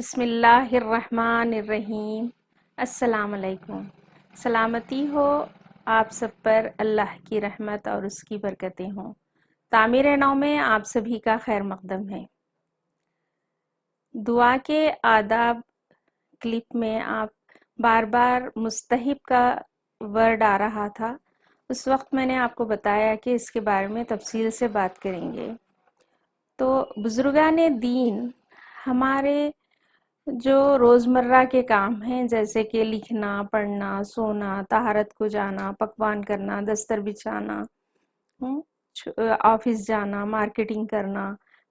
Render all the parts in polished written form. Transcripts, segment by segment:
بسم اللہ الرحمن الرحیم۔ السلام علیکم۔ سلامتی ہو آپ سب پر، اللہ کی رحمت اور اس کی برکتیں ہوں۔ تعمیر نو میں آپ سبھی کا خیر مقدم ہے۔ دعا کے آداب کلپ میں آپ بار بار مستحب کا ورڈ آ رہا تھا۔ اس وقت میں نے آپ کو بتایا کہ اس کے بارے میں تفصیل سے بات کریں گے۔ تو بزرگان دین ہمارے جو روزمرہ کے کام ہیں، جیسے کہ لکھنا، پڑھنا، سونا، طہارت کو جانا، پکوان کرنا، دستر بچھانا، آفس جانا، مارکیٹنگ کرنا،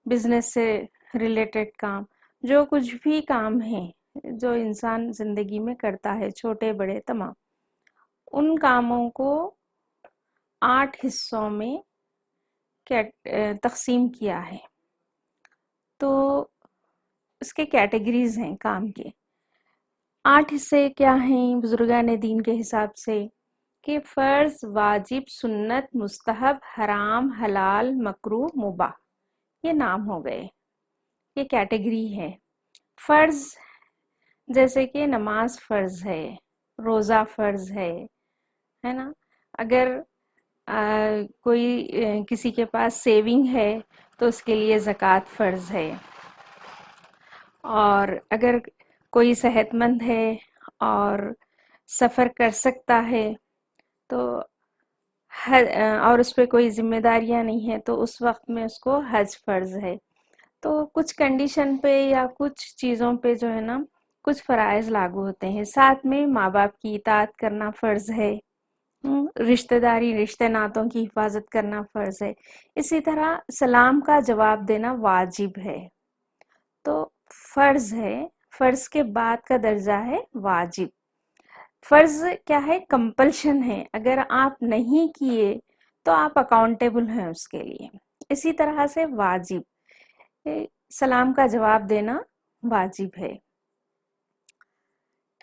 بزنس سے ریلیٹڈ کام، جو کچھ بھی کام ہیں جو انسان زندگی میں کرتا ہے، چھوٹے بڑے تمام، ان کاموں کو 8 حصوں میں تقسیم کیا ہے۔ تو اس کے کیٹیگریز ہیں کام کے۔ 8 حصے کیا ہیں بزرگان دین کے حساب سے؟ کہ فرض، واجب، سنت، مستحب، حرام، حلال، مکروہ، مباح، یہ نام ہو گئے، یہ کیٹیگری ہے۔ فرض جیسے کہ نماز فرض ہے، روزہ فرض ہے نا؟ اگر کوئی کسی کے پاس سیونگ ہے تو اس کے لیے زکوٰۃ فرض ہے، اور اگر کوئی صحت مند ہے اور سفر کر سکتا ہے تو اور اس پہ کوئی ذمہ داریاں نہیں ہیں تو اس وقت میں اس کو حج فرض ہے۔ تو کچھ کنڈیشن پہ یا کچھ چیزوں پہ جو ہے نا کچھ فرائض لاگو ہوتے ہیں۔ ساتھ میں ماں باپ کی اطاعت کرنا فرض ہے، رشتہ داری، رشتہ ناتوں کی حفاظت کرنا فرض ہے۔ اسی طرح سلام کا جواب دینا واجب ہے۔ تو فرض ہے، فرض کے بعد کا درجہ ہے واجب۔ فرض کیا ہے؟ کمپلشن ہے، اگر آپ نہیں کیے تو آپ اکاؤنٹیبل ہیں اس کے لیے۔ اسی طرح سے واجب، سلام کا جواب دینا واجب ہے۔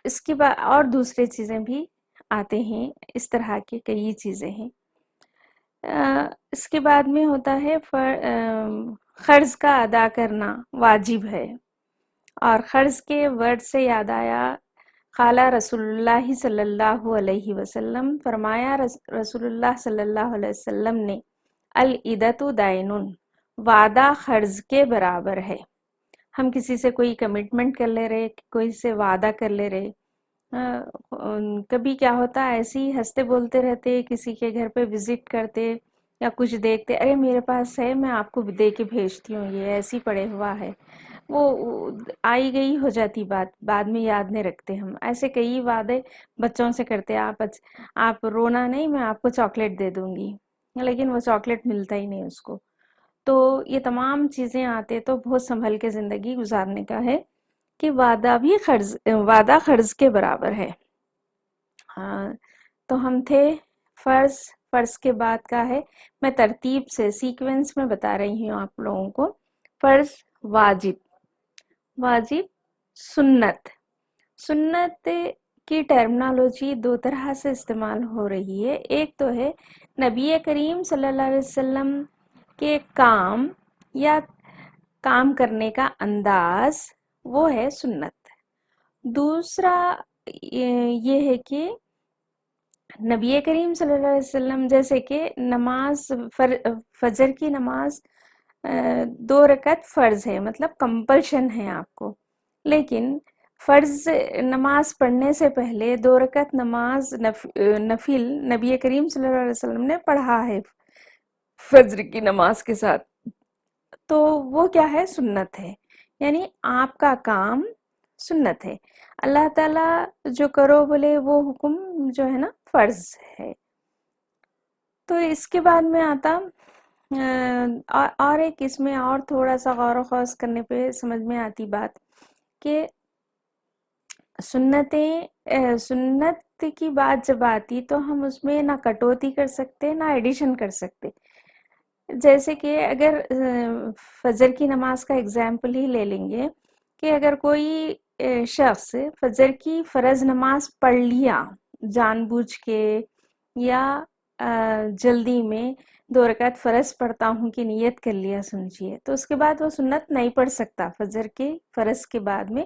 اس کے بعد اور دوسرے چیزیں بھی آتے ہیں، اس طرح کے کئی چیزیں ہیں۔ اس کے بعد میں ہوتا ہے قرض کا ادا کرنا واجب ہے۔ اور قرض کے ورڈ سے یاد آیا، قال رسول اللہ صلی اللہ علیہ وسلم، فرمایا رسول اللہ صلی اللہ علیہ وسلم نے، العدۃ دین، وعدہ قرض کے برابر ہے۔ ہم کسی سے کوئی کمٹمنٹ کر لے رہے، کوئی سے وعدہ کر لے رہے، کبھی کیا ہوتا ہے ایسے ہی ہنستے بولتے رہتے، کسی کے گھر پہ وزٹ کرتے یا کچھ دیکھتے، ارے میرے پاس ہے، میں آپ کو دے کے بھیجتی ہوں، یہ ایسی پڑے ہوا ہے، وہ آئی گئی ہو جاتی بات، بعد میں یاد نہیں رکھتے ہم۔ ایسے کئی وعدے بچوں سے کرتے، آپ رونا نہیں، میں آپ کو چاکلیٹ دے دوں گی، لیکن وہ چاکلیٹ ملتا ہی نہیں اس کو۔ تو یہ تمام چیزیں آتے تو بہت سنبھل کے زندگی گزارنے کا ہے کہ وعدہ قرض کے برابر ہے۔ تو ہم تھے فرض کے بعد کا ہے، میں ترتیب سے سیکوینس میں بتا رہی ہوں آپ لوگوں کو۔ فرض، واجب، سنت کی ٹرمنالوجی 2 طرح سے استعمال ہو رہی ہے۔ ایک تو ہے نبی کریم صلی اللہ علیہ وسلم کے کام یا کام کرنے کا انداز، وہ ہے سنت۔ دوسرا یہ ہے کہ نبی کریم صلی اللہ علیہ وسلم، جیسے کہ نماز فجر کی نماز 2 رکعت فرض ہے، مطلب کمپلشن ہے آپ کو، لیکن فرض نماز پڑھنے سے پہلے 2 رکعت نماز نفل نبی کریم صلی اللہ علیہ وسلم نے پڑھا ہے فجر کی نماز کے ساتھ، تو وہ کیا ہے؟ سنت ہے، یعنی آپ کا کام سنت ہے۔ اللہ تعالیٰ جو کرو بولے وہ حکم جو ہے نا فرض ہے۔ تو اس کے بعد میں آتا اور ایک، اس میں اور تھوڑا سا غور و خوض کرنے پہ سمجھ میں آتی بات کہ سنت کی بات جب آتی تو ہم اس میں نہ کٹوتی کر سکتے نہ ایڈیشن کر سکتے۔ جیسے کہ اگر فجر کی نماز کا اگزامپل ہی لے لیں گے کہ اگر کوئی شخص فجر کی فرض نماز پڑھ لیا جان بوجھ کے یا جلدی میں 2 رکعت فرض پڑھتا ہوں کی نیت کر لیا، سمجھیے، تو اس کے بعد وہ سنت نہیں پڑھ سکتا، فجر کے فرض کے بعد میں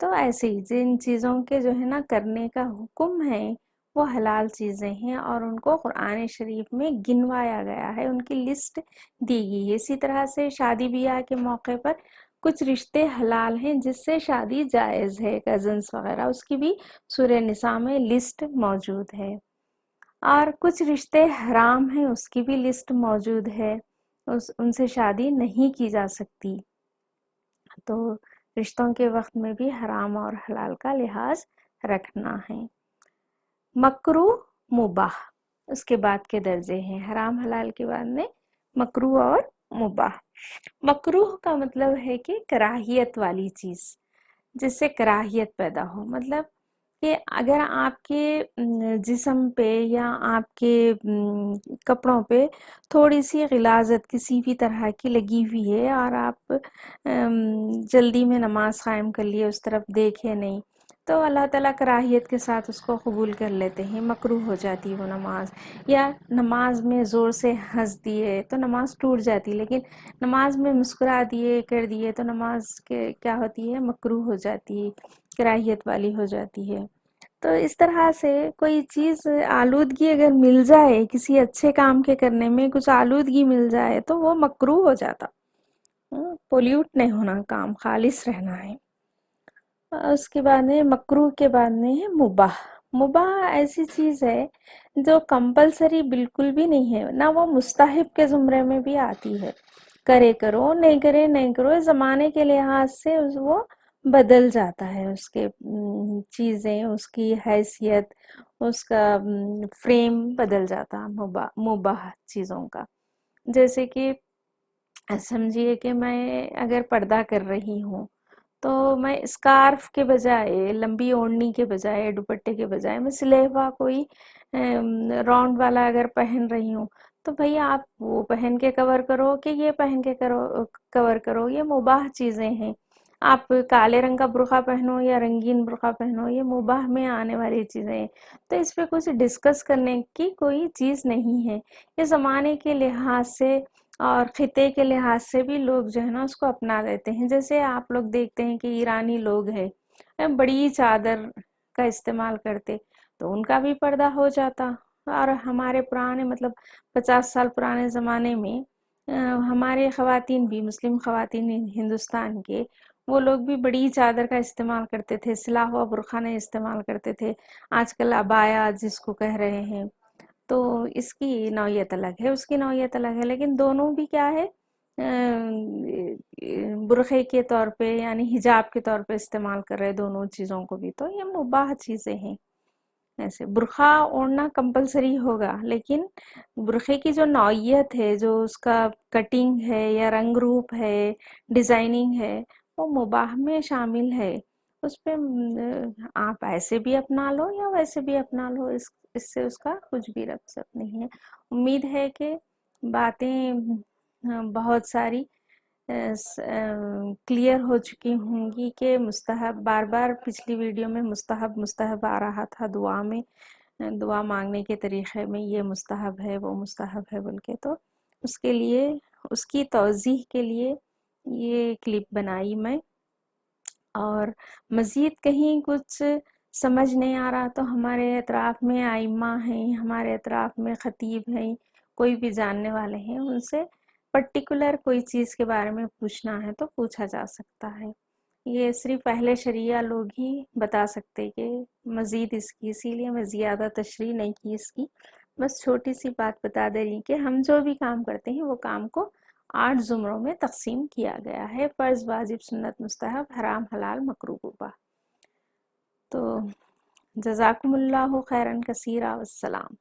تو ایسے ہی جن چیزوں کے جو ہے نا کرنے کا حکم ہے وہ حلال چیزیں ہیں اور ان کو قرآن شریف میں گنوایا گیا ہے، ان کی لسٹ دی گئی ہے۔ اسی طرح سے شادی بیاہ کے موقع پر کچھ رشتے حلال ہیں جس سے شادی جائز ہے، کزنس وغیرہ، اس کی بھی سورہ نساء میں لسٹ موجود ہے۔ اور کچھ رشتے حرام ہیں، اس کی بھی لسٹ موجود ہے، ان سے شادی نہیں کی جا سکتی۔ تو رشتوں کے وقت میں بھی حرام اور حلال کا لحاظ رکھنا ہے۔ مکروہ مباح اس کے بعد کے درجے ہیں، حرام حلال کے بعد میں مکروہ اور مباح۔ مکروہ کا مطلب ہے کہ کراہیت والی چیز، جس سے کراہیت پیدا ہو، مطلب کہ اگر آپ کے جسم پہ یا آپ کے کپڑوں پہ تھوڑی سی غلاظت کسی بھی طرح کی لگی ہوئی ہے اور آپ جلدی میں نماز قائم کر لیے، اس طرف دیکھے نہیں، تو اللہ تعالیٰ کراہیت کے ساتھ اس کو قبول کر لیتے ہیں، مکروہ ہو جاتی ہے وہ نماز۔ یا نماز میں زور سے ہنس دیے تو نماز ٹوٹ جاتی، لیکن نماز میں مسکرا دیے کر دیے تو نماز کے کیا ہوتی ہے، مکروہ ہو جاتی ہے، کراہیت والی ہو جاتی ہے۔ تو اس طرح سے کوئی چیز آلودگی اگر مل جائے، کسی اچھے کام کے کرنے میں کچھ آلودگی مل جائے تو وہ مکروہ ہو جاتا، پولیوٹ نہیں ہونا، کام خالص رہنا ہے۔ اس کے بعد میں مکروہ کے بعد میں ہے مباح۔ مباح ایسی چیز ہے جو کمپلسری بالکل بھی نہیں ہے، نہ وہ مستحب کے زمرے میں بھی آتی ہے، کرے کرو نہیں کرے نہیں کرو، زمانے کے لحاظ سے وہ بدل جاتا ہے، اس کے چیزیں، اس کی حیثیت، اس کا فریم بدل جاتا مباح چیزوں کا۔ جیسے کہ سمجھیے کہ میں اگر پردہ کر رہی ہوں تو میں اسکارف کے بجائے، لمبی اوڑھنی کے بجائے، دوپٹے کے بجائے میں سلیبا کوئی راؤنڈ والا اگر پہن رہی ہوں تو بھئی آپ وہ پہن کے کور کرو کہ یہ پہن کے کور کرو، یہ مباح چیزیں ہیں۔ آپ کالے رنگ کا برقع پہنو یا رنگین برقع پہنو، یہ مباح میں آنے والی چیزیں ہیں، تو اس پہ کچھ ڈسکس کرنے کی کوئی چیز نہیں ہے۔ یہ زمانے کے لحاظ سے اور خطے کے لحاظ سے بھی لوگ جو ہے نا اس کو اپنا لیتے ہیں۔ جیسے آپ لوگ دیکھتے ہیں کہ ایرانی لوگ ہیں، بڑی چادر کا استعمال کرتے، تو ان کا بھی پردہ ہو جاتا۔ اور ہمارے پرانے مطلب 50 سال پرانے زمانے میں ہمارے خواتین بھی، مسلم خواتین ہندوستان کے، وہ لوگ بھی بڑی چادر کا استعمال کرتے تھے، سلا ہوا برقع نہیں استعمال کرتے تھے۔ آج کل عبایا جس کو کہہ رہے ہیں، تو اس کی نوعیت الگ ہے، اس کی نوعیت الگ ہے، لیکن دونوں بھی کیا ہے، برقعے کے طور پہ یعنی حجاب کے طور پہ استعمال کر رہے دونوں چیزوں کو بھی، تو یہ مباح چیزیں ہیں۔ ایسے برقع اوڑھنا کمپلسری ہوگا، لیکن برقعے کی جو نوعیت ہے، جو اس کا کٹنگ ہے یا رنگ روپ ہے، ڈیزائننگ ہے، وہ مباح میں شامل ہے۔ اس پہ آپ ایسے بھی اپنا لو یا ویسے بھی اپنا لو، اس سے اس کا کچھ بھی ربط نہیں ہے۔ امید ہے کہ باتیں بہت ساری کلیئر ہو چکی ہوں گی کہ مستحب، بار بار پچھلی ویڈیو میں مستحب آ رہا تھا، دعا میں، دعا مانگنے کے طریقے میں یہ مستحب ہے وہ مستحب ہے بول کے، تو اس کے لیے، اس کی توضیح کے لیے یہ کلپ بنائی میں۔ اور مزید کہیں کچھ سمجھ نہیں آ رہا تو ہمارے اطراف میں ائمہ ہیں، ہمارے اطراف میں خطیب ہیں، کوئی بھی جاننے والے ہیں، ان سے پرٹیکولر کوئی چیز کے بارے میں پوچھنا ہے تو پوچھا جا سکتا ہے۔ یہ صرف اہل شریعہ لوگ ہی بتا سکتے کہ مزید اس کی، اسی لیے میں زیادہ تشریح نہیں کی اس کی، بس چھوٹی سی بات بتا دے رہی کہ ہم جو بھی کام کرتے ہیں وہ کام کو 8 زمروں میں تقسیم کیا گیا ہے: فرض، واجب، سنت، مستحب، حرام، حلال، مکروہ، مباح۔ تو جزاکم اللہ خیرا کثیرا، والسلام۔